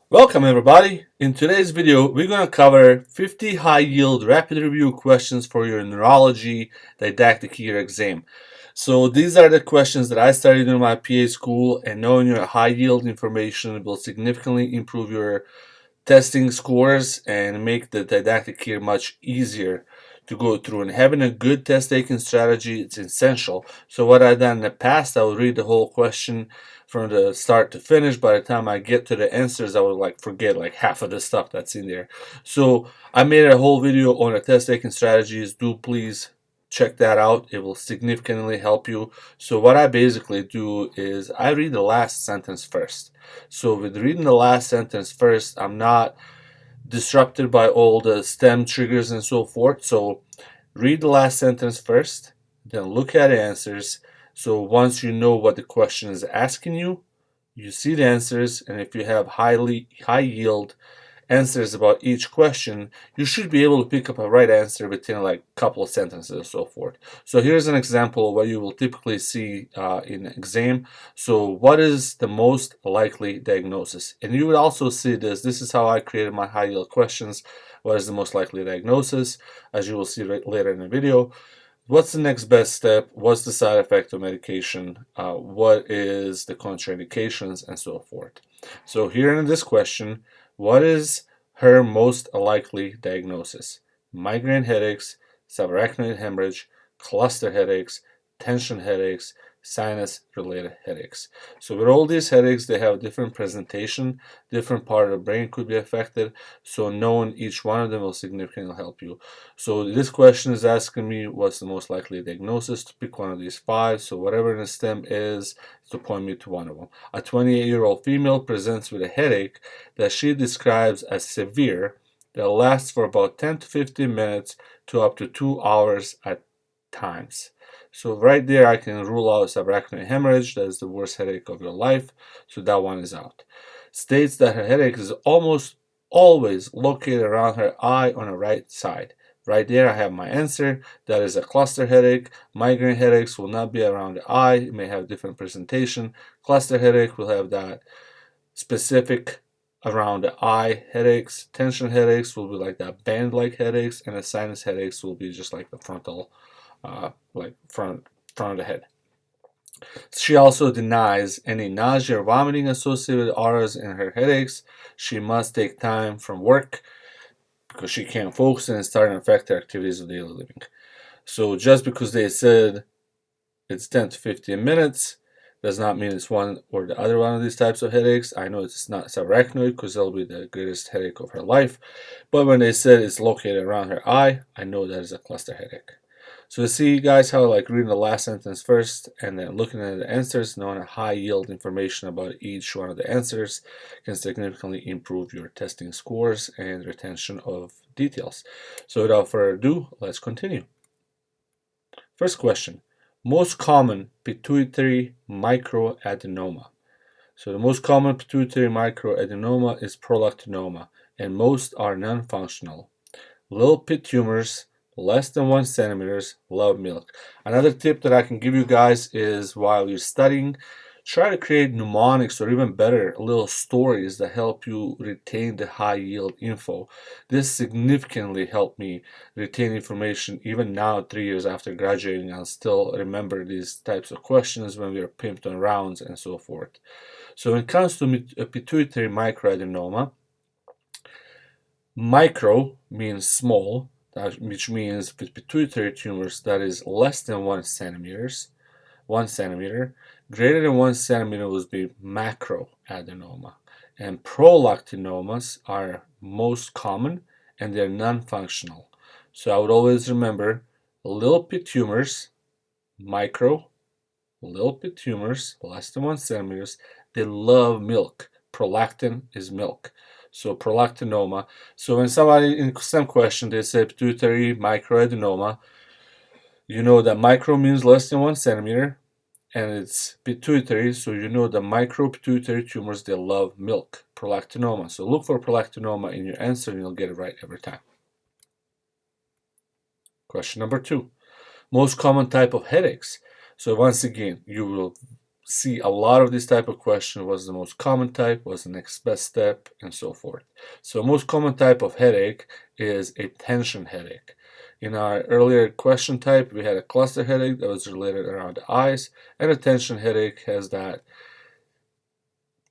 Welcome everybody. In today's video, we're going to cover 50 high-yield rapid review questions for your neurology didactic year exam. So these are the questions that I studied in my PA school, and knowing your high-yield information will significantly improve your testing scores and make the didactic year much easier to go through. And having a good test taking strategy is essential. So what I've done in the past, I would read the whole question from the start to finish. By the time I get to the answers, I would forget half of the stuff that's in there. So I made a whole video on the test taking strategies. Do please check that out. It will significantly help you. So what I basically do is I read the last sentence first. So with reading the last sentence first, I'm not disrupted by all the stem triggers and so forth. So read the last sentence first, then look at the answers. So once you know what the question is asking you, you see the answers, and if you have high yield answers about each question, you should be able to pick up a right answer within a couple of sentences and so forth. So here's an example of what you will typically see in exam. So what is the most likely diagnosis? And you would also see this. This is how I created my high yield questions. What is the most likely diagnosis? As you will see later in the video. What's the next best step? What's the side effect of medication? What is the contraindications and so forth? So here in this question, what is her most likely diagnosis? Migraine headaches, subarachnoid hemorrhage, cluster headaches, tension headaches, sinus-related headaches. So with all these headaches, they have different presentation, different part of the brain could be affected, so knowing each one of them will significantly help you. So this question is asking me what's the most likely diagnosis, to pick one of these five. So whatever the stem is to point me to one of them. A 28-year-old female presents with a headache that she describes as severe, that lasts for about 10 to 15 minutes to up to 2 hours at times. So right there I can rule out subarachnoid hemorrhage. That is the worst headache of your life. So that one is out. States that her headache is almost always located around her eye on the right side. Right there I have my answer. That is a cluster headache. Migraine headaches will not be around the eye. It may have different presentation. Cluster headache will have that specific around the eye headaches. Tension headaches will be like that band-like headaches, and the sinus headaches will be just like the frontal, front of the head. She also denies any nausea or vomiting associated with auras in her headaches. She must take time from work because she can't focus and it's starting to affect her activities of daily living. So just because they said it's 10 to 15 minutes does not mean it's one or the other one of these types of headaches. I know it's not subarachnoid because that'll be the greatest headache of her life. But when they said it's located around her eye, I know that is a cluster headache. So you see, guys, how reading the last sentence first and then looking at the answers, knowing a high yield information about each one of the answers can significantly improve your testing scores and retention of details. So without further ado, let's continue. First question. Most common pituitary microadenoma. So the most common pituitary microadenoma is prolactinoma, and most are non-functional. Little pit tumors less than 1 centimeters love milk. Another tip that I can give you guys is while you're studying, try to create mnemonics, or even better, little stories that help you retain the high yield info. This significantly helped me retain information. Even now, 3 years after graduating, I'll still remember these types of questions when we are pimped on rounds and so forth. So when it comes to pituitary microadenoma, micro means small, which means with pituitary tumors that is less than 1 centimeter. Greater than 1 centimeter would be macroadenoma. And prolactinomas are most common and they're non-functional. So I would always remember little pit tumors, micro, little pit tumors, less than 1 centimeter, they love milk. Prolactin is milk. So prolactinoma. So when somebody in some question they say pituitary microadenoma, you know that micro means less than 1 centimeter, and it's pituitary, so you know the micropituitary tumors, they love milk, prolactinoma. So look for prolactinoma in your answer and you'll get it right every time. Question number 2. Most common type of headaches. So once again, you will see a lot of this type of question. What's the most common type? What's the next best step? And so forth. So most common type of headache is a tension headache. In our earlier question type, we had a cluster headache that was related around the eyes, and a tension headache has that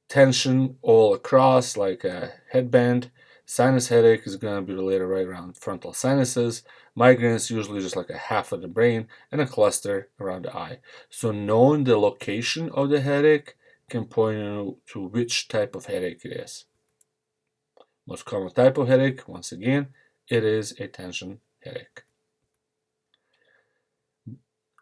tension all across like a headband. Sinus headache is going to be related right around frontal sinuses. Migraine is usually just like a half of the brain, and a cluster around the eye. So knowing the location of the headache can point you to which type of headache it is. Most common type of headache, once again, it is a tension headache.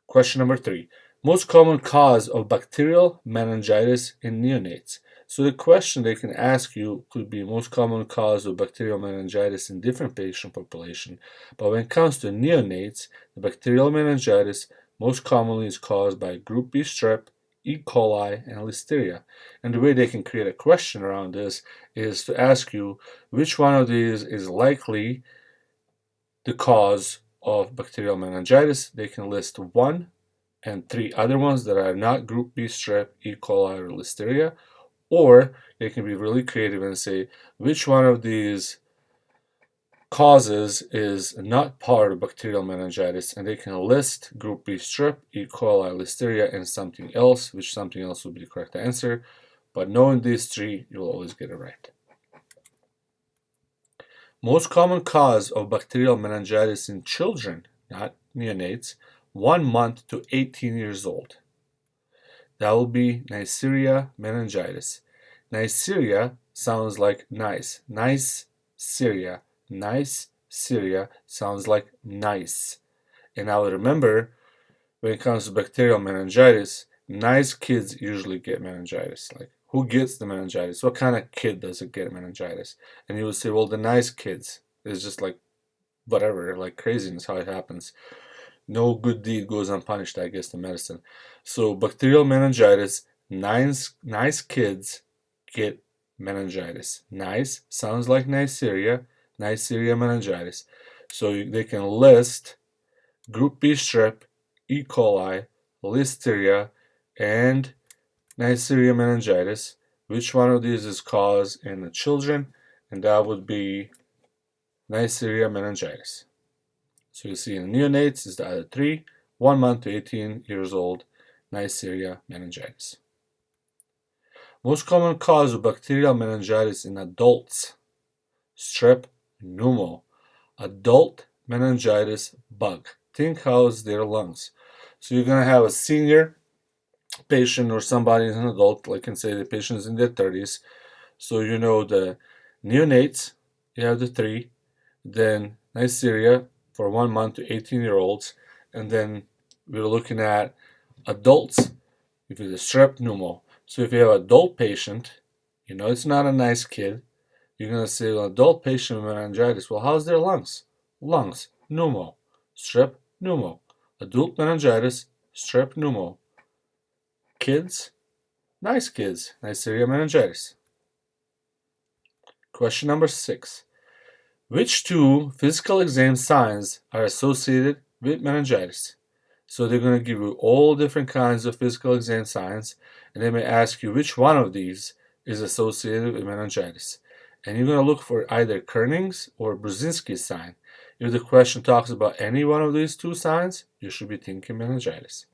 Question number 3. Most common cause of bacterial meningitis in neonates. So the question they can ask you could be most common cause of bacterial meningitis in different patient population. But when it comes to neonates, the bacterial meningitis most commonly is caused by group B strep, E. coli, and listeria. And the way they can create a question around this is to ask you which one of these is likely the cause of bacterial meningitis. They can list 1 and 3 other ones that are not group B strep, E. coli, or listeria. Or they can be really creative and say which one of these causes is not part of bacterial meningitis, and they can list group B strep, E. coli, listeria, and something else, which something else would be the correct answer. But knowing these 3, you'll always get it right. Most common cause of bacterial meningitis in children, not neonates, 1 month to 18 years old. That will be Neisseria meningitis. Neisseria sounds like nice. Neisseria. Neisseria sounds like nice. And now remember, when it comes to bacterial meningitis, nice kids usually get meningitis. Like, who gets the meningitis? What kind of kid doesn't get meningitis? And you would say, well, the nice kids. It's just like whatever, like craziness how it happens. No good deed goes unpunished, I guess, in medicine. So bacterial meningitis, nice kids get meningitis. Nice sounds like Neisseria meningitis. So they can list group B strep, E. coli, listeria, and Neisseria meningitis. Which one of these is caused in the children? And that would be Neisseria meningitis. So you see in neonates is the other 3, 1 month to 18 years old, Neisseria meningitis. Most common cause of bacterial meningitis in adults, strep pneumo, adult meningitis bug. Think how's their lungs. So you're going to have a senior patient or somebody who's an adult, like can say the patient is in their 30s. So you know the neonates, you have the 3, then Neisseria for 1 month to 18-year-olds, and then we're looking at adults if it's a strep pneumo. So if you have an adult patient, you know it's not a nice kid, you're going to say an adult patient with meningitis. Well, how's their lungs? Lungs, pneumo, strep pneumo. Adult meningitis, strep pneumo. Kids, nice kids, Neisseria meningitis. Question number 6. Which 2 physical exam signs are associated with meningitis? So they're going to give you all different kinds of physical exam signs, and they may ask you which one of these is associated with meningitis. And you're going to look for either Kernig's or Brzezinski's sign. If the question talks about any one of these 2 signs, you should be thinking meningitis.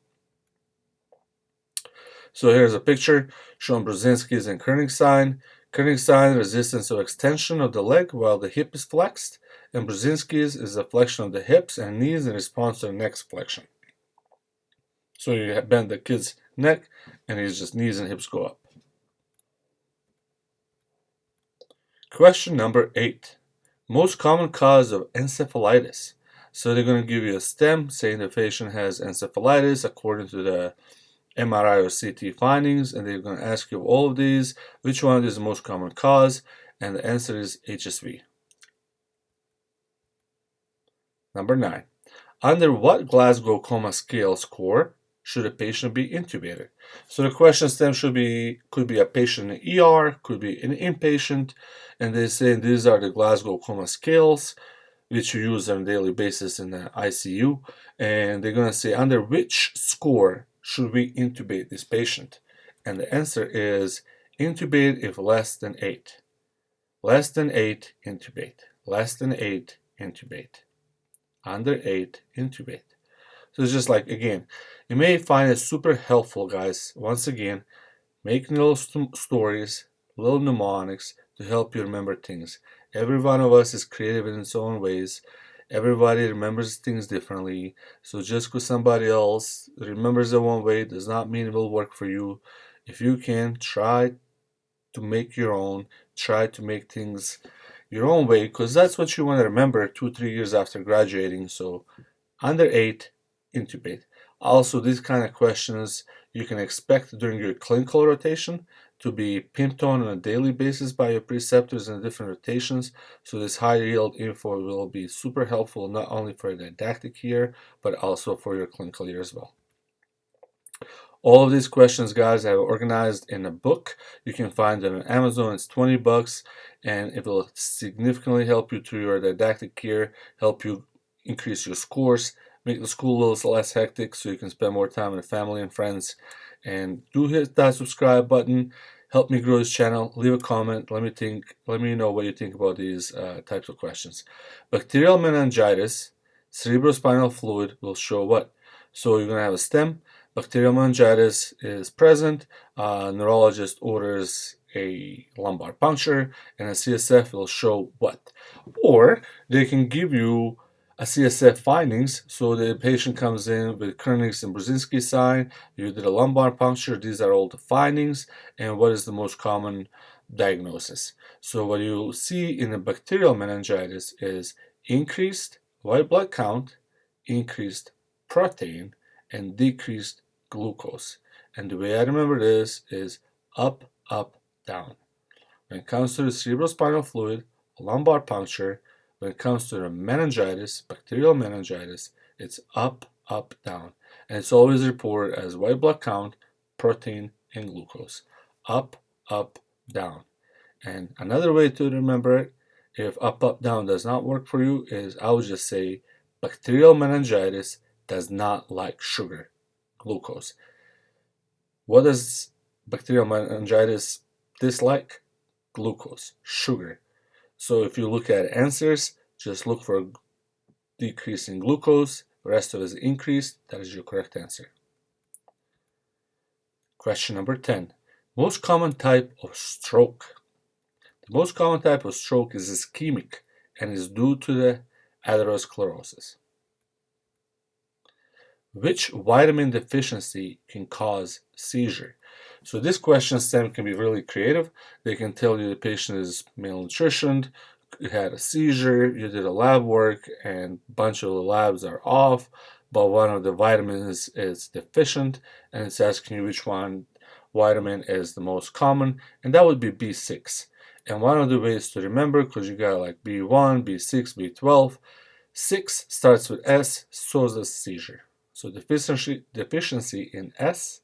So here's a picture showing Brzezinski's and Kernig's sign. Kernig's sign, resistance of extension of the leg while the hip is flexed, and Brzezinski's is the flexion of the hips and knees in response to the neck flexion. So you bend the kid's neck, and his just knees and hips go up. Question number 8. Most common cause of encephalitis. So they're going to give you a stem saying the patient has encephalitis according to the MRI or CT findings, and they're going to ask you of all of these, which one is the most common cause, and the answer is HSV. Number 9. Under what Glasgow Coma Scale score should a patient be intubated? So the question stem could be a patient in ER, could be an inpatient, and they say these are the Glasgow Coma Scales, which you use on a daily basis in the ICU, and they're going to say under which score should we intubate this patient? And the answer is intubate if less than 8. Less than 8, intubate. Less than 8, intubate. Under 8, intubate. So it's just like, again, you may find it super helpful, guys. Once again, make little stories, little mnemonics to help you remember things. Every one of us is creative in its own ways. Everybody remembers things differently. So just because somebody else remembers it one way does not mean it will work for you. If you can, try to make your own. Try to make things your own way, because that's what you want to remember 2-3 years after graduating. So under 8, intubate. Also, these kind of questions you can expect during your clinical rotation to be pimped on a daily basis by your preceptors in different rotations. So this high yield info will be super helpful not only for the didactic year, but also for your clinical year as well. All of these questions, guys, I have organized in a book. You can find it on Amazon. It's $20, and it will significantly help you through your didactic year, help you increase your scores, make the school a little less hectic so you can spend more time with family and friends. And do hit that subscribe button. Help me grow this channel. Leave a comment. Let me know what you think about these types of questions. Bacterial meningitis, cerebrospinal fluid will show what? So you're going to have a stem. Bacterial meningitis is present. Neurologist orders a lumbar puncture, and a CSF will show what? Or they can give you a CSF findings. So the patient comes in with Kernig's and Brzezinski sign. You did a lumbar puncture. These are all the findings. And what is the most common diagnosis? So what you see in a bacterial meningitis is increased white blood count, increased protein, and decreased glucose. And the way I remember this is up, up, down. When it comes to the cerebrospinal fluid, lumbar puncture, when it comes to the meningitis, bacterial meningitis, it's up, up, down. And it's always reported as white blood count, protein, and glucose. Up, up, down. And another way to remember it, if up, up, down does not work for you, is I would just say bacterial meningitis does not like sugar, glucose. What does bacterial meningitis dislike? Glucose, sugar. So if you look at answers, just look for a decrease in glucose, the rest of it is increased. That is your correct answer. Question number 10. Most common type of stroke. The most common type of stroke is ischemic and is due to the atherosclerosis. Which vitamin deficiency can cause seizure? So this question stem can be really creative. They can tell you the patient is malnutritioned, you had a seizure, you did a lab work, and a bunch of the labs are off, but one of the vitamins is deficient, and it's asking you which one vitamin is the most common, and that would be B6. And one of the ways to remember, because you got like B1, B6, B12, 6 starts with S, so does seizure. So deficiency in S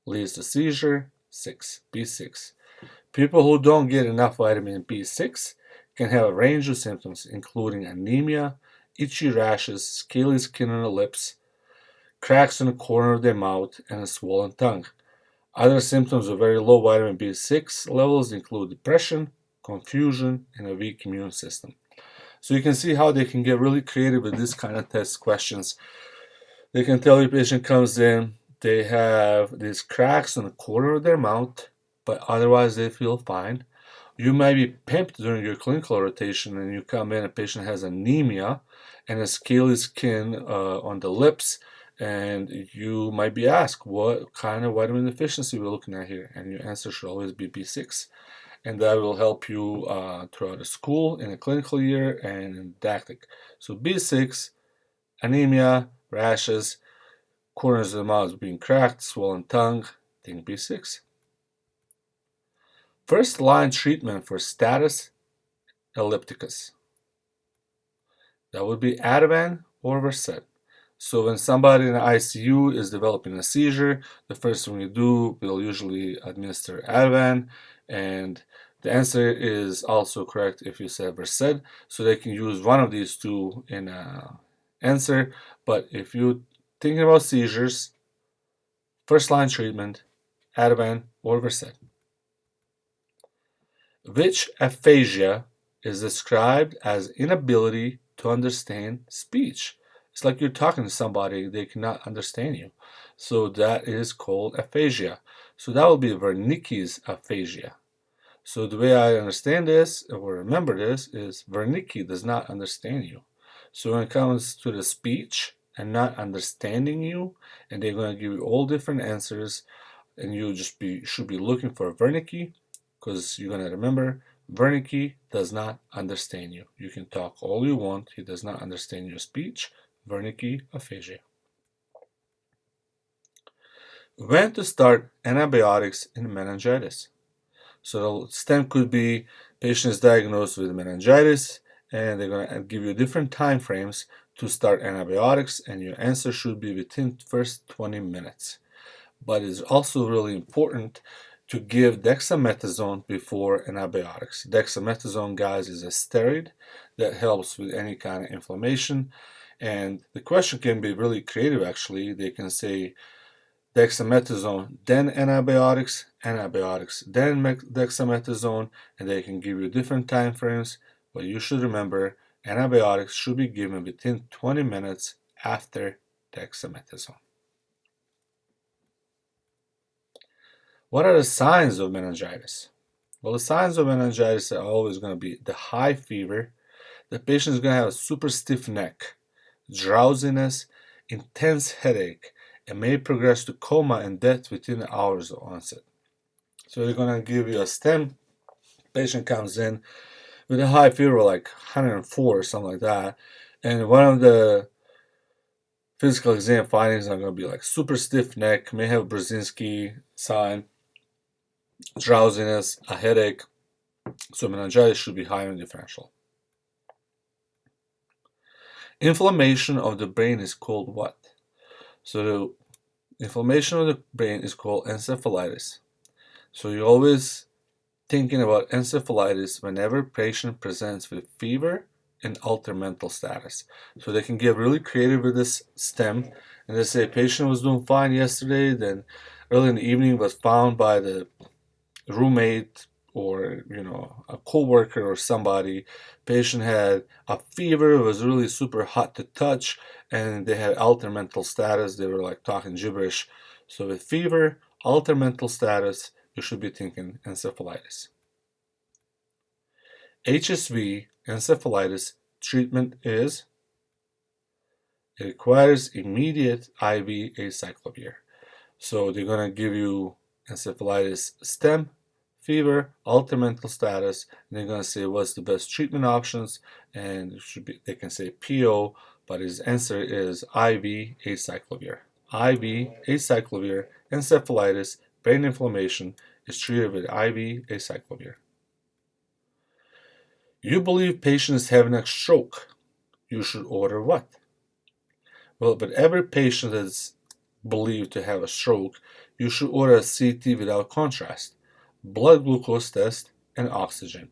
leads to seizure, 6, B6. People who don't get enough vitamin B6 can have a range of symptoms, including anemia, itchy rashes, scaly skin on the lips, cracks in the corner of their mouth, and a swollen tongue. Other symptoms of very low vitamin B6 levels include depression, confusion, and a weak immune system. So you can see how they can get really creative with this kind of test questions. They can tell your patient comes in, they have these cracks in the corner of their mouth, but otherwise they feel fine. You might be pimped during your clinical rotation and you come in, a patient has anemia and a scaly skin on the lips, and you might be asked what kind of vitamin deficiency we're looking at here, and your answer should always be B6. And that will help you throughout the school, in a clinical year, and in didactic. So B6, anemia, rashes, corners of the mouth being cracked, swollen tongue, think B6. First line treatment for status epilepticus. That would be Ativan or Versed. So when somebody in the ICU is developing a seizure, the first thing we do, we'll usually administer Ativan, and the answer is also correct if you say Versed. So they can use one of these two in an answer, but if you're thinking about seizures, first line treatment, Ativan, or Versed. Which aphasia is described as inability to understand speech? It's like you're talking to somebody, they cannot understand you. So that is called aphasia. So that will be Wernicke's aphasia. So the way I understand this, or remember this, is Wernicke does not understand you. So when it comes to the speech and not understanding you, and they're going to give you all different answers, and you just should be looking for Wernicke, because you're going to remember Wernicke does not understand you. You can talk all you want, he does not understand your speech. Wernicke aphasia. When to start antibiotics in meningitis? So the stem could be patient is diagnosed with meningitis, and they're going to give you different time frames to start antibiotics, and your answer should be within the first 20 minutes. But it's also really important to give dexamethasone before antibiotics. Dexamethasone, guys, is a steroid that helps with any kind of inflammation. And the question can be really creative, actually. They can say dexamethasone, then antibiotics, antibiotics, then dexamethasone, and they can give you different time frames. But you should remember, antibiotics should be given within 20 minutes after dexamethasone. What are the signs of meningitis? Well, the signs of meningitis are always going to be the high fever. The patient is going to have a super stiff neck, drowsiness, intense headache, and may progress to coma and death within hours of onset. So they're going to give you a stem. Patient comes in with a high fever like 104 or something like that, and one of the physical exam findings are going to be like super stiff neck, may have Brzezinski sign, drowsiness, a headache. So meningitis should be high on differential. Inflammation of the brain is called what? So the inflammation of the brain is called encephalitis. So you're always thinking about encephalitis whenever patient presents with fever and altered mental status. So they can get really creative with this stem, and they say patient was doing fine yesterday, then early in the evening was found by the roommate or a co-worker or somebody. Patient had a fever, it was really super hot to touch, and they had altered mental status. They were like talking gibberish. So with fever, altered mental status, you should be thinking encephalitis. HSV encephalitis treatment is, it requires immediate IV acyclovir. So they're going to give you encephalitis stem, fever, altered mental status, and they're going to say what's the best treatment options, and it should be, they can say PO, but his answer is IV acyclovir. IV acyclovir, encephalitis, brain inflammation is treated with IV acyclovir. You believe patient is having a stroke. You should order what? Well, but every patient that's believed to have a stroke, you should order a CT without contrast, blood glucose test, and oxygen.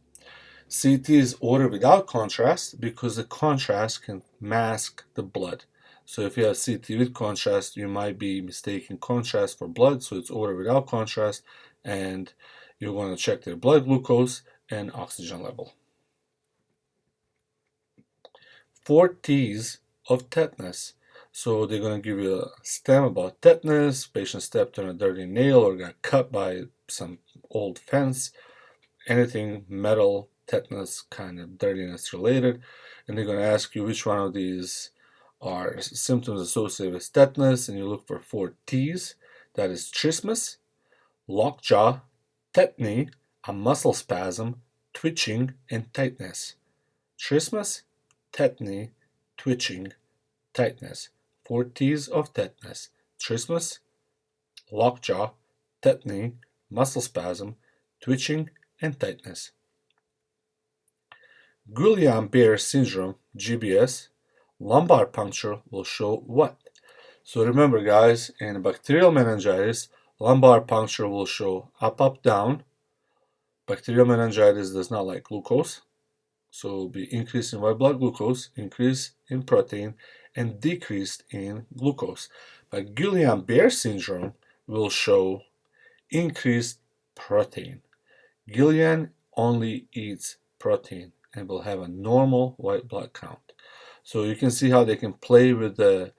CT is ordered without contrast because the contrast can mask the blood. So if you have CT with contrast, you might be mistaking contrast for blood, so it's ordered without contrast, and you're going to check their blood glucose and oxygen level. 4 T's of tetanus. So they're going to give you a stem about tetanus, patient stepped on a dirty nail or got cut by some old fence, anything metal, tetanus kind of dirtiness related, and they're going to ask you which one of these are symptoms associated with tetanus, and you look for 4 T's. That is trismus, lockjaw, tetany, a muscle spasm, twitching, and tightness. Trismus, tetany, twitching, tightness. 4 T's of tetanus: trismus, lockjaw, tetany, muscle spasm, twitching, and tightness. Guillain-Barré syndrome, GBS, lumbar puncture will show what? So remember, guys, in bacterial meningitis, lumbar puncture will show up, up, down. Bacterial meningitis does not like glucose. So it will be increase in white blood glucose, increase in protein, and decreased in glucose. But Guillain-Barré syndrome will show increased protein. Gillian only eats protein and will have a normal white blood count. So you can see how they can play with the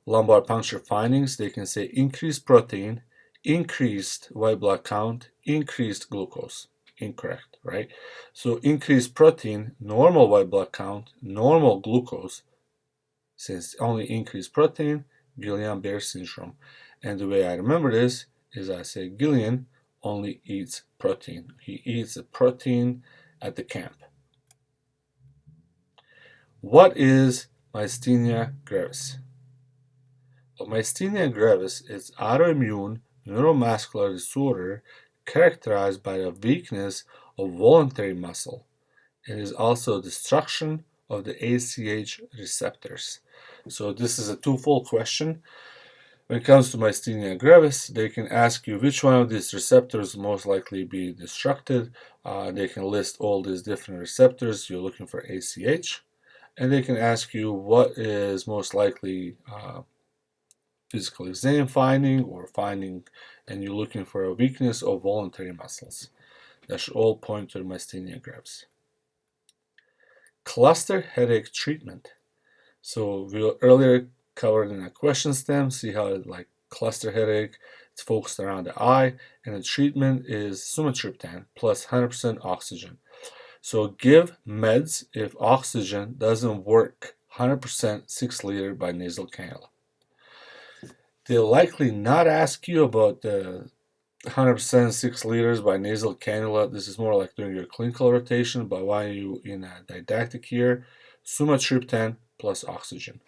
lumbar puncture findings. They can say increased protein, increased white blood count, increased glucose. Incorrect, right? So increased protein, normal white blood count, normal glucose. Since only increased protein, Guillain-Barré syndrome. And the way I remember this is I say Gillian only eats protein. He eats the protein at the camp. What is myasthenia gravis? Well, myasthenia gravis is autoimmune neuromuscular disorder characterized by a weakness of voluntary muscle. It is also destruction of the ACH receptors. So this is a twofold question. When it comes to myasthenia gravis, they can ask you which one of these receptors most likely be destructed. They can list all these different receptors. You're looking for ACH. And they can ask you what is most likely physical exam finding or finding, and you're looking for a weakness of voluntary muscles. That should all point to myasthenia gravis. Cluster headache treatment. So we earlier covered in a question stem, see how like cluster headache, it's focused around the eye, and the treatment is sumatriptan plus 100% oxygen. So give meds if oxygen doesn't work 100% 6 liter by nasal cannula. They'll likely not ask you about the 100% 6 liters by nasal cannula. This is more like during your clinical rotation, but while you in a didactic here, sumatriptan plus oxygen.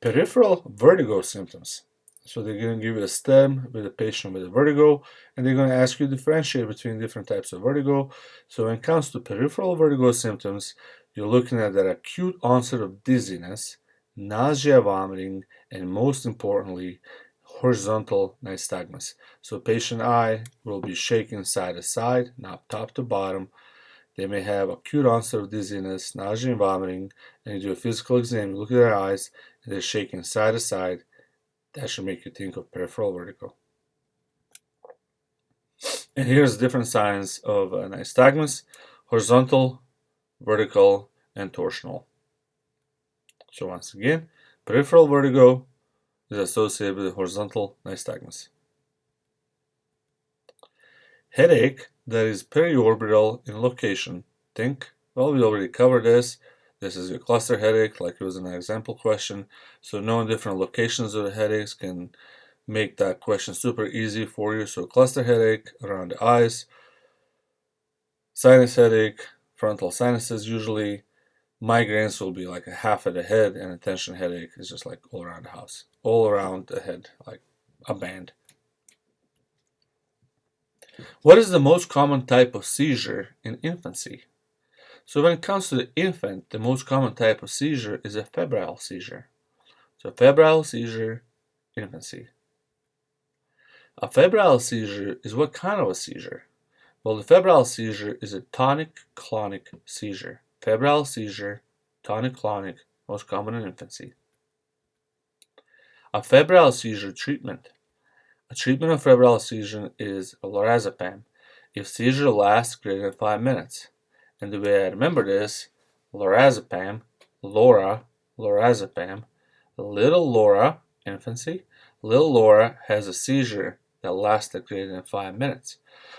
Peripheral vertigo symptoms. So they're going to give you a stem with a patient with a vertigo, and they're going to ask you to differentiate between different types of vertigo. So when it comes to peripheral vertigo symptoms, you're looking at that acute onset of dizziness, nausea, vomiting, and most importantly, horizontal nystagmus. So patient eye will be shaking side to side, not top to bottom. They may have acute onset of dizziness, nausea, and vomiting, and you do a physical exam, you look at their eyes, and they're shaking side to side. That should make you think of peripheral vertigo. And here's different signs of nystagmus: horizontal, vertical, and torsional. So once again, peripheral vertigo is associated with horizontal nystagmus. Headache that is periorbital in location. Think, well, we already covered this. This is your cluster headache, like it was an example question. So knowing different locations of the headaches can make that question super easy for you. So cluster headache around the eyes, sinus headache, frontal sinuses usually. Migraines will be like a half of the head, and a tension headache is just like all around the house, all around the head, like a band. What is the most common type of seizure in infancy? So when it comes to the infant, the most common type of seizure is a febrile seizure. So febrile seizure, infancy. A febrile seizure is what kind of a seizure? Well, the febrile seizure is a tonic-clonic seizure. Febrile seizure, tonic-clonic, most common in infancy. A febrile seizure treatment. A treatment of febrile seizure is lorazepam if seizure lasts greater than 5 minutes. And the way I remember this, lorazepam, lorazepam, little Laura, infancy, little Laura has a seizure that lasted greater than 5 minutes.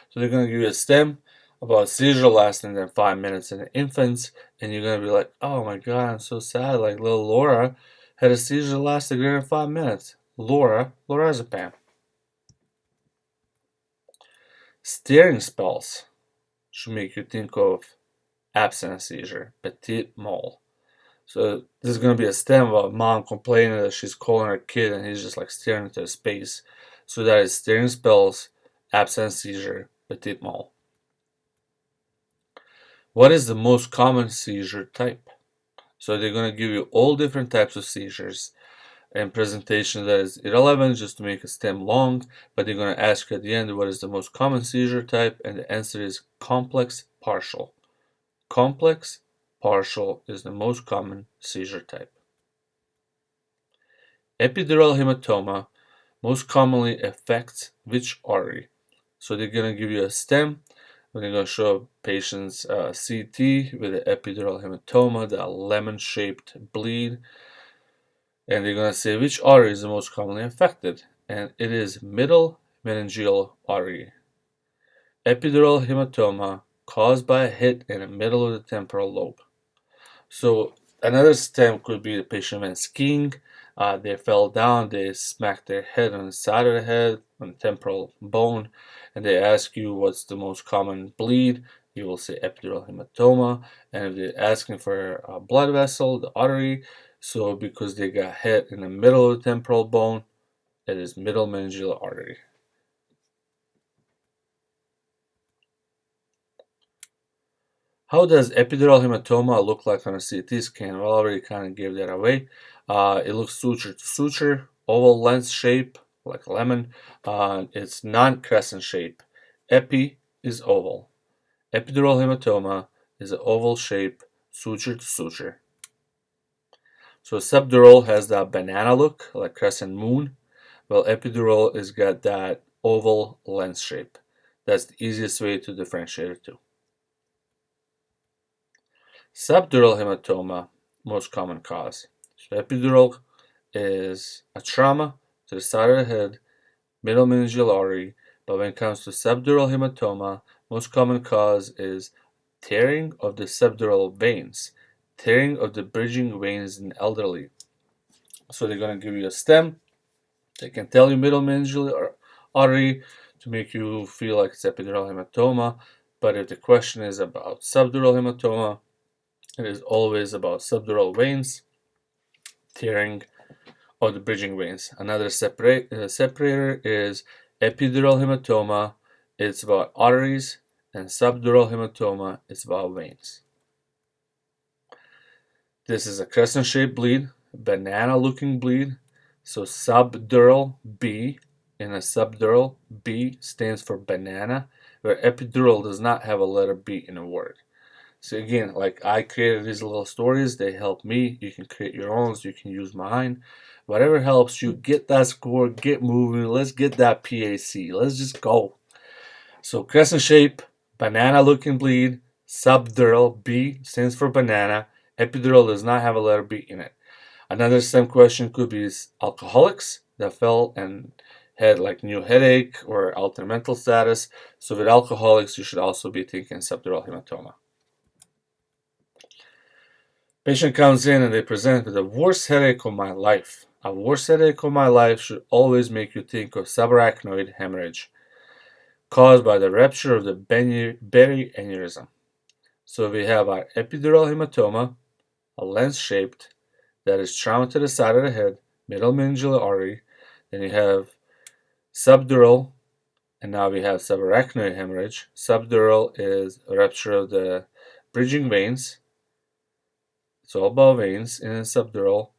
So they're going to give you a stem about seizure lasting than 5 minutes in the infants, and you're going to be like, oh my god, I'm so sad, like little Laura had a seizure that lasted greater than 5 minutes. Lorazepam. Staring spells should make you think of absent seizure, petit mal. So this is going to be a stem about mom complaining that she's calling her kid and he's just like staring into space. So that is staring spells, absent seizure, petit mal. What is the most common seizure type? So they're going to give you all different types of seizures and presentation that is irrelevant just to make a stem long, but they're going to ask you at the end what is the most common seizure type, and the answer is complex partial. Complex partial is the most common seizure type. Epidural hematoma most commonly affects which artery? So they're going to give you a stem. They're going to show patients CT with an epidural hematoma, that lemon-shaped bleed. And they're going to say which artery is the most commonly affected. And it is middle meningeal artery. Epidural hematoma caused by a hit in the middle of the temporal lobe. So another stem could be the patient went skiing. They fell down, they smacked their head on the side of the head, on the temporal bone, and they ask you what's the most common bleed. You will say epidural hematoma. And if they're asking for a blood vessel, the artery, so because they got hit in the middle of the temporal bone, it is middle meningeal artery. How does epidural hematoma look like on a CT scan? Well, I already kind of gave that away. It looks suture to suture, oval lens shape, like a lemon. It's non-crescent shape. Epi is oval. Epidural hematoma is an oval shape, suture to suture. So subdural has that banana look, like crescent moon. Well, epidural has got that oval lens shape. That's the easiest way to differentiate the two. Subdural hematoma, most common cause. So epidural is a trauma to the side of the head, middle meningeal artery, but when it comes to subdural hematoma, most common cause is tearing of the subdural veins, tearing of the bridging veins in elderly. So they're going to give you a stem. They can tell you middle meningeal artery to make you feel like it's epidural hematoma, but if the question is about subdural hematoma, it is always about subdural veins, tearing of the bridging veins. Another separator is epidural hematoma. It's about arteries, and subdural hematoma is about veins. This is a crescent-shaped bleed, banana-looking bleed. So subdural B in a subdural, B stands for banana, where epidural does not have a letter B in a word. So again, like I created these little stories, they help me. You can create your own, you can use mine. Whatever helps you get that score, get moving. Let's get that PAC. Let's just go. So crescent shape, banana looking bleed, subdural, B stands for banana. Epidural does not have a letter B in it. Another stem question could be alcoholics that fell and had like new headache or altered mental status. So with alcoholics, you should also be thinking subdural hematoma. Patient comes in and they present with the worst headache of my life. A worst headache of my life should always make you think of subarachnoid hemorrhage caused by the rupture of the berry aneurysm. So we have our epidural hematoma, a lens-shaped, that is trauma to the side of the head, middle meningeal artery. Then you have subdural, and now we have subarachnoid hemorrhage. Subdural is a rupture of the bridging veins. It's all about veins in subdural.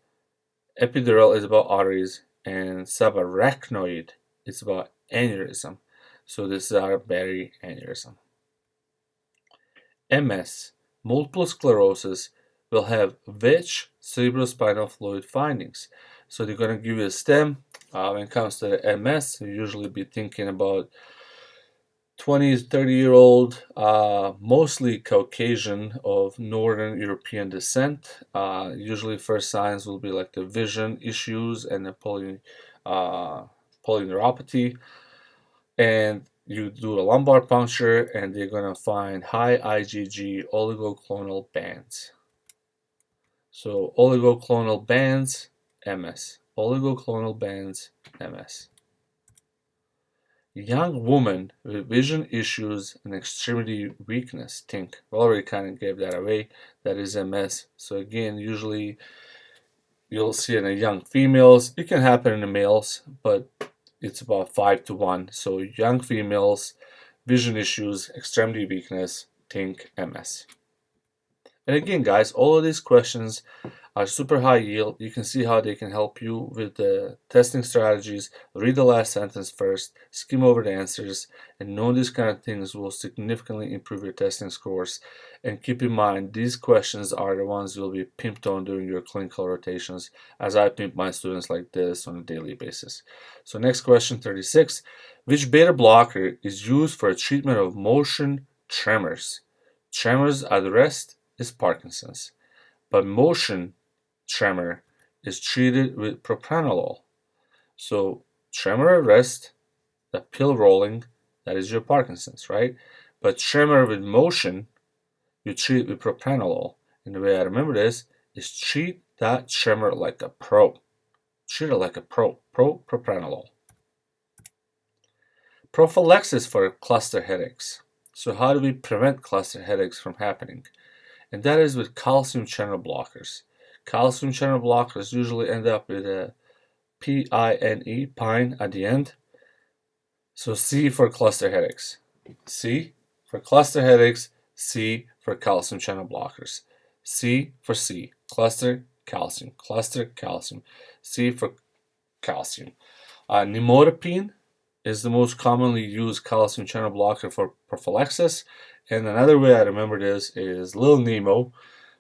Epidural is about arteries, and subarachnoid is about aneurysm. So this is our berry aneurysm. MS, multiple sclerosis, will have which cerebrospinal fluid findings? So they're going to give you a stem. When it comes to the MS, you usually be thinking about 20, 30-year-old, mostly Caucasian of Northern European descent. Usually first signs will be like the vision issues and the polyneuropathy. And you do a lumbar puncture and they're going to find high IgG oligoclonal bands. So oligoclonal bands, MS. Oligoclonal bands, MS. Young woman with vision issues and extremity weakness, think. We already kind of gave that away. That is MS. So again, usually you'll see it in young females. It can happen in the males, but it's about 5 to 1. So young females, vision issues, extremity weakness, think MS. And again, guys, all of these questions are super high yield. You can see how they can help you with the testing strategies. Read the last sentence first, skim over the answers, and know these kind of things will significantly improve your testing scores. And keep in mind, these questions are the ones you'll be pimped on during your clinical rotations, as I pimp my students like this on a daily basis. So next question, 36. Which beta blocker is used for treatment of motion tremors? Tremors at rest is Parkinson's, but motion tremor is treated with propranolol. So tremor at rest, the pill rolling, that is your Parkinson's, right? But tremor with motion, you treat with propranolol. And the way I remember this is treat that tremor like a pro. Treat it like a pro. Propranolol. Prophylaxis for cluster headaches. So how do we prevent cluster headaches from happening? And that is with calcium channel blockers. Calcium channel blockers usually end up with a P-I-N-E, pine, at the end. So C for cluster headaches. C for cluster headaches, C for calcium channel blockers. C for C, cluster, calcium, C for calcium. Nimodipine is the most commonly used calcium channel blocker for prophylaxis. And another way I remember this is Little Nemo,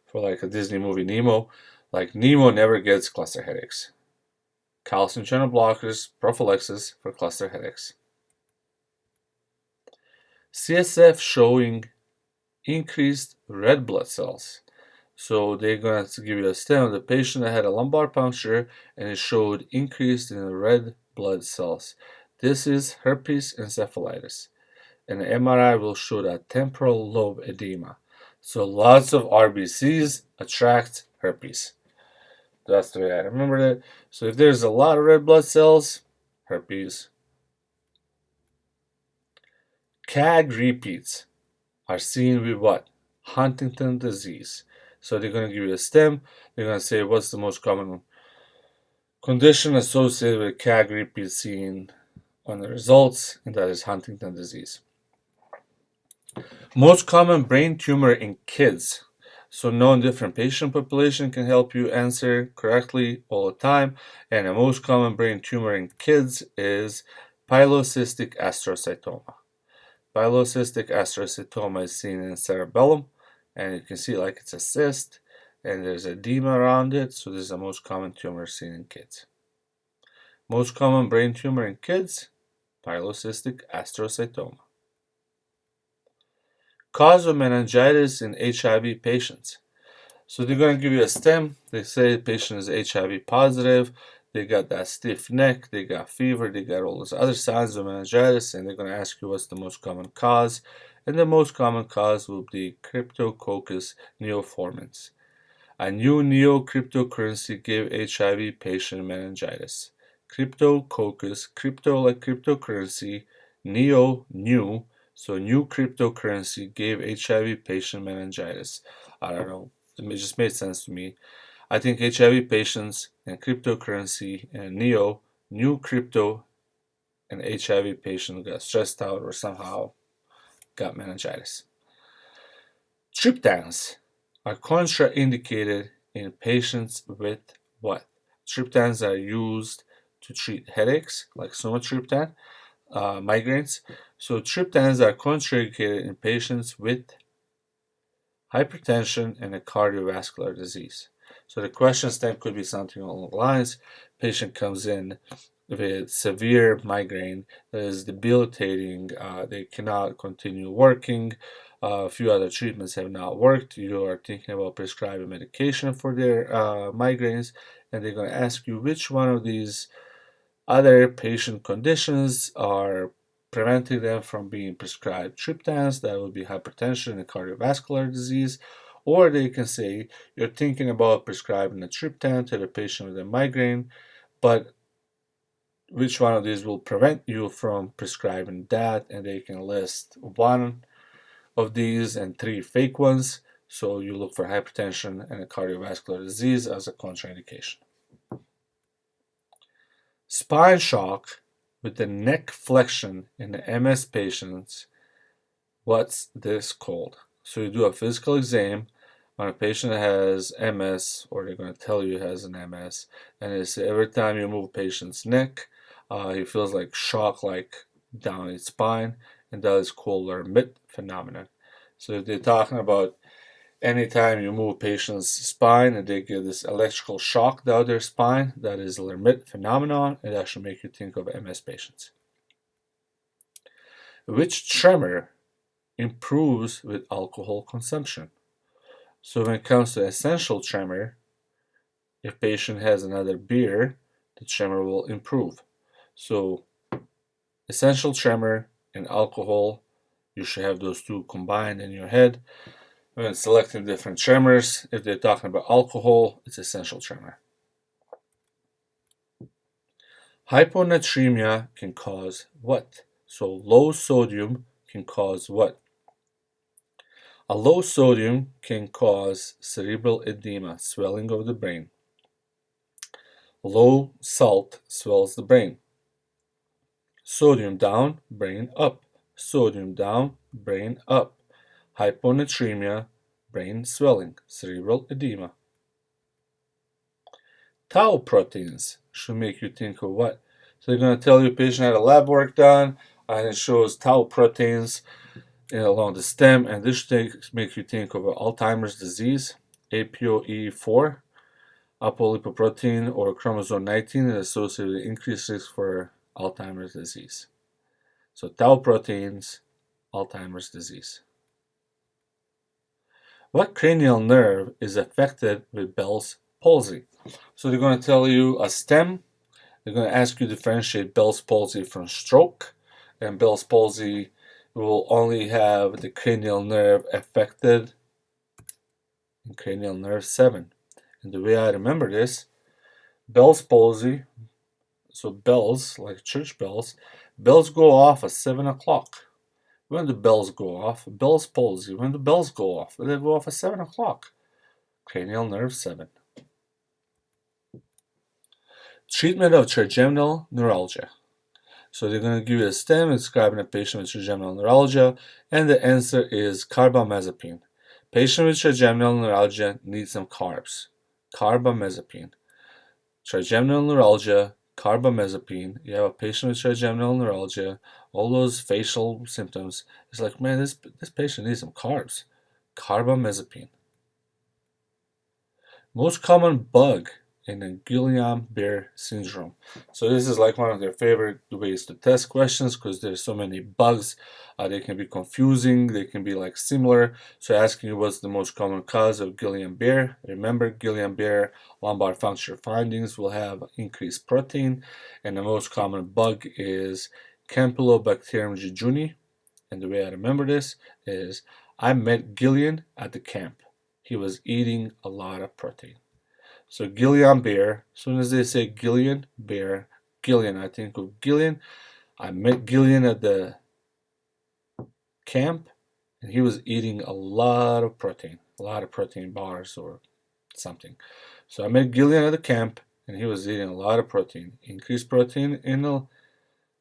for like a Disney movie Nemo. Like Nemo never gets cluster headaches. Calcium channel blockers, prophylaxis for cluster headaches. CSF showing increased red blood cells. So they're going to give you a stem of the patient that had a lumbar puncture and it showed increase in the red blood cells. This is herpes encephalitis. And the MRI will show that temporal lobe edema. So lots of RBCs attract herpes. That's the way I remember it. So if there's a lot of red blood cells, herpes. CAG repeats are seen with what? Huntington disease. So they're going to give you a stem. They're going to say what's the most common condition associated with CAG repeats seen on the results, and that is Huntington disease. Most common brain tumor in kids. So knowing different patient population can help you answer correctly all the time. And the most common brain tumor in kids is pilocystic astrocytoma. Pilocystic astrocytoma is seen in cerebellum, and you can see like it's a cyst, and there's edema around it. So this is the most common tumor seen in kids. Most common brain tumor in kids, pilocystic astrocytoma. Cause of meningitis in HIV patients. So they're going to give you a stem. They say the patient is HIV positive. They got that stiff neck. They got fever. They got all those other signs of meningitis. And they're going to ask you what's the most common cause. And the most common cause will be Cryptococcus neoformans. A new neo-cryptocurrency gave HIV patient meningitis. Cryptococcus, crypto like cryptocurrency, neo, new. So new cryptocurrency gave HIV patient meningitis. I don't know. It just made sense to me. I think HIV patients and cryptocurrency and new crypto, and HIV patient got stressed out or somehow got meningitis. Triptans are contraindicated in patients with what? Triptans are used to treat headaches, like sumatriptan, migraines. So triptans are contraindicated in patients with hypertension and a cardiovascular disease. So the question stem could be something along the lines: patient comes in with severe migraine that is debilitating, they cannot continue working, a few other treatments have not worked, you are thinking about prescribing medication for their migraines, and they're going to ask you which one of these other patient conditions are preventing them from being prescribed triptans. That would be hypertension and cardiovascular disease. Or they can say you're thinking about prescribing a triptan to the patient with a migraine, but which one of these will prevent you from prescribing that? And they can list one of these and three fake ones. So you look for hypertension and a cardiovascular disease as a contraindication. Spine shock with the neck flexion in the MS patients, what's this called? So you do a physical exam when a patient has MS, or they're going to tell you he has an MS, and they say every time you move a patient's neck, he feels like shock, like down his spine, and that is called Lermit phenomenon. So if they're talking about anytime you move a patient's spine and they get this electrical shock down their spine, that is Lermit phenomenon, and that should make you think of MS patients. Which tremor improves with alcohol consumption? So when it comes to essential tremor, if patient has another beer, the tremor will improve. So essential tremor and alcohol, you should have those two combined in your head. When selecting different tremors, if they're talking about alcohol, it's essential tremor. Hyponatremia can cause what? So low sodium can cause what? A low sodium can cause cerebral edema, swelling of the brain. Low salt swells the brain. Sodium down, brain up. Sodium down, brain up. Hyponatremia, brain swelling, cerebral edema. Tau proteins should make you think of what? So they're going to tell you patient had a lab work done, and it shows tau proteins along the stem, and this makes you think of Alzheimer's disease, APOE4, apolipoprotein, or chromosome 19 is associated with increased risk for Alzheimer's disease. So tau proteins, Alzheimer's disease. What cranial nerve is affected with Bell's palsy? So they're going to tell you a stem. They're going to ask you to differentiate Bell's palsy from stroke, and Bell's palsy will only have the cranial nerve affected in cranial nerve 7. And the way I remember this, Bell's palsy, so bells, like church bells, bells go off at 7 o'clock. When do bells go off? Bell's palsy, when do bells go off? They go off at 7 o'clock. Cranial nerve 7. Treatment of trigeminal neuralgia. So they're going to give you a stem describing a patient with trigeminal neuralgia, and the answer is carbamazepine. Patient with trigeminal neuralgia needs some carbs. Carbamazepine. Trigeminal neuralgia, carbamazepine. You have a patient with trigeminal neuralgia, all those facial symptoms. It's like, man, this patient needs some carbs. Carbamazepine. Most common bug in the Guillain-Barré syndrome. So this is like one of their favorite ways to test questions because there's so many bugs. They can be confusing, they can be like similar. So asking you what's the most common cause of Guillain-Barré. Remember, Guillain-Barré lumbar puncture findings will have increased protein, and the most common bug is Campylobacterium jejuni. And the way I remember this is I met Gillian at the camp. He was eating a lot of protein. So Guillain-Barré, as soon as they say Guillain-Barré, Gillian, I think of Gillian. I met Gillian at the camp, and he was eating a lot of protein bars or something. So I met Gillian at the camp, and he was eating a lot of protein. Increased protein in the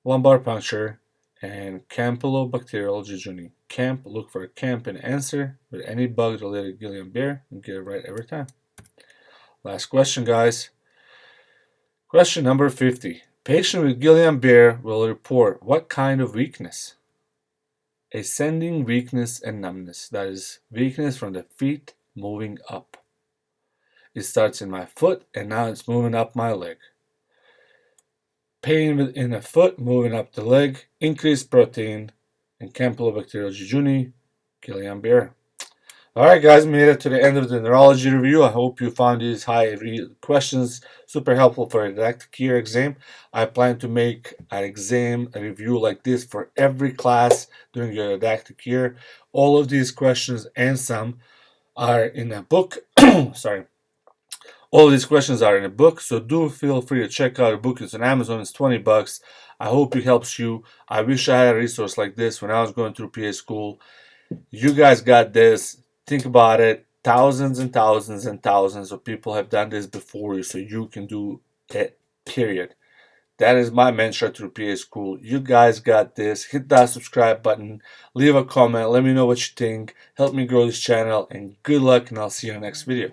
lumbar puncture and Campylobacterial jejuni. Camp, look for a camp in answer with any bug related to Guillain-Barré and get it right every time. Last question, guys. Question number 50. Patient with Guillain-Barré will report what kind of weakness? Ascending weakness and numbness. That is weakness from the feet moving up. It starts in my foot and now it's moving up my leg. Pain in the foot, moving up the leg, increased protein, and Campylobacterial jejuni, Guillain-Barré. Alright guys, we made it to the end of the neurology review. I hope you found these high-yield questions super helpful for a didactic year exam. I plan to make an exam review like this for every class during your didactic year. All of these questions and some are in a book. Sorry. All of these questions are in a book, so do feel free to check out the book. It's on Amazon. It's $20. I hope it helps you. I wish I had a resource like this when I was going through PA school. You guys got this. Think about it. Thousands and thousands and thousands of people have done this before you, so you can do it, period. That is my mantra through PA school. You guys got this. Hit that subscribe button. Leave a comment. Let me know what you think. Help me grow this channel. And good luck, and I'll see you in the next video.